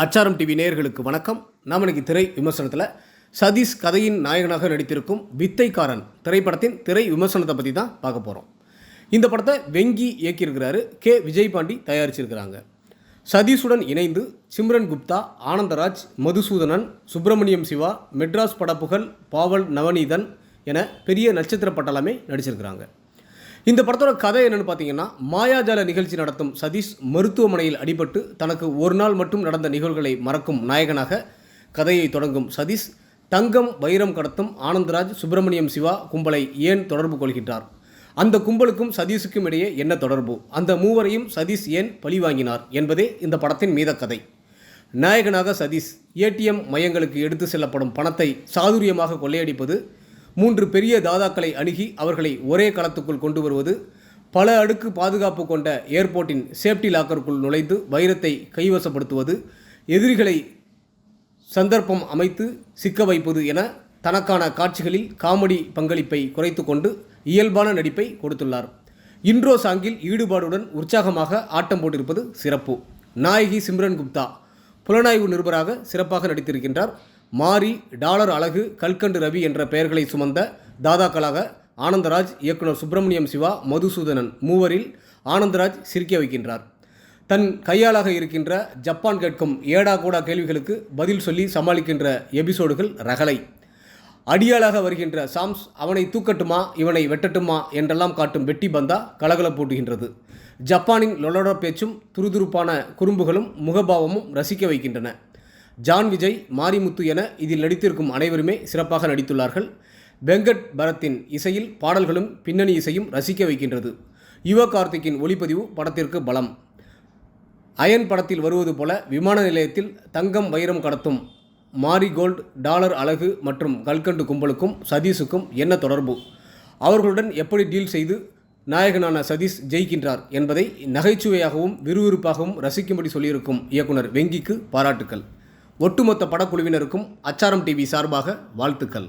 அச்சாரம் டிவி நேயர்களுக்கு வணக்கம். நாம் இன்னைக்கு திரை விமர்சனத்தில் சதீஷ் கதையின் நாயகனாக நடித்திருக்கும் வித்தைக்காரன் திரைப்படத்தின் திரை விமர்சனத்தை பற்றி தான் பார்க்க போகிறோம். இந்த படத்தை வெங்கி இயக்கியிருக்கிறாரு, கே விஜயபாண்டி தயாரிச்சிருக்கிறாங்க. சதீஷுடன் இணைந்து சிம்ரன் குப்தா, ஆனந்தராஜ், மதுசூதனன், சுப்பிரமணியம் சிவா, மெட்ராஸ் படப்புகழ் பாவல் நவநீதன் என பெரிய நட்சத்திர பட்டாளமே நடிச்சிருக்கிறாங்க. இந்த படத்தோட கதை என்னென்னு பார்த்தீங்கன்னா, மாயாஜால நிகழ்ச்சி நடத்தும் சதீஷ் மருத்துவமனையில் அடிபட்டு தனக்கு ஒரு நாள் மட்டும் நடந்த நிகழ்வுகளை மறக்கும் நாயகனாக கதையை தொடங்கும் சதீஷ் தங்கம் வைரம் கடத்தும் ஆனந்தராஜ், சுப்பிரமணியம் சிவா கும்பலை ஏன் தொடர்பு கொள்கின்றார்? அந்த கும்பலுக்கும் சதீஷுக்கும் இடையே என்ன தொடர்பு? அந்த மூவரையும் சதீஷ் ஏன் பழி வாங்கினார் என்பதே இந்த படத்தின் மீத கதை. நாயகனாக சதீஷ் ஏடிஎம் மையங்களுக்கு எடுத்து செல்லப்படும் பணத்தை சாதுரியமாக கொள்ளையடிப்பது, 3 பெரிய தாதாக்களை அணுகி அவர்களை ஒரே களத்துக்குள் கொண்டு வருவது, பல அடுக்கு பாதுகாப்பு கொண்ட ஏர்போர்ட்டின் சேஃப்டி லாக்கருக்குள் நுழைந்து வைரத்தை கைவசப்படுத்துவது, எதிரிகளை சந்தர்ப்பம் அமைத்து சிக்க வைப்பது என தனக்கான காட்சிகளில் காமெடி பங்களிப்பை குறைத்து கொண்டு இயல்பான நடிப்பை கொடுத்துள்ளார். இன்ட்ரோ சாங்கில் ஈடுபாடுடன் உற்சாகமாக ஆட்டம் போட்டிருப்பது சிறப்பு. நாயகி சிம்ரன் குப்தா புலனாய்வு நிருபராக சிறப்பாக நடித்திருக்கின்றார். மாரி, டாலர் அழகு, கல்கண்டு ரவி என்ற பெயர்களை சுமந்த தாதாக்களாக ஆனந்தராஜ், இயக்குனர் சுப்பிரமணியம் சிவா, மதுசூதனன் மூவரில் ஆனந்தராஜ் சிரிக்க வைக்கின்றார். தன் கையாளாக இருக்கின்ற ஜப்பான் கேட்கும் ஏடா கூடா கேள்விகளுக்கு பதில் சொல்லி சமாளிக்கின்ற எபிசோடுகள் ரகளை. அடியாளாக வருகின்ற சாம்ஸ் அவனை தூக்கட்டுமா இவனை வெட்டட்டுமா என்றெல்லாம் காட்டும் வெட்டி பந்தா கலகலப்பூட்டுகின்றது. ஜப்பானின் லொலோட பேச்சும் துருதுருப்பான குறும்புகளும் முகபாவமும் ரசிக்க வைக்கின்றன. ஜான் விஜய், மாரிமுத்து என இதில் நடித்திருக்கும் அனைவருமே சிறப்பாக நடித்துள்ளார்கள். வெங்கட் பரத்தின் இசையில் பாடல்களும் பின்னணி இசையும் ரசிக்க வைக்கின்றது. யுவ கார்த்திக்கின் ஒளிப்பதிவு படத்திற்கு பலம். அயன் படத்தில் வருவது போல விமான நிலையத்தில் தங்கம் வைரம் கடத்தும் மாரிகோல்டு, டாலர் அழகு மற்றும் கல்கண்டு கும்பலுக்கும் சதீஷுக்கும் என்ன தொடர்பு? அவர்களுடன் எப்படி டீல் செய்து நாயகனான சதீஷ் ஜெயிக்கின்றார் என்பதை நகைச்சுவையாகவும் விறுவிறுப்பாகவும் ரசிக்கும்படி சொல்லியிருக்கும் இயக்குனர் வெங்கிக்கு பாராட்டுக்கள். ஒட்டுமொத்த படக்குழுவினருக்கும் அச்சாரம் டிவி சார்பாக வாழ்த்துக்கள்.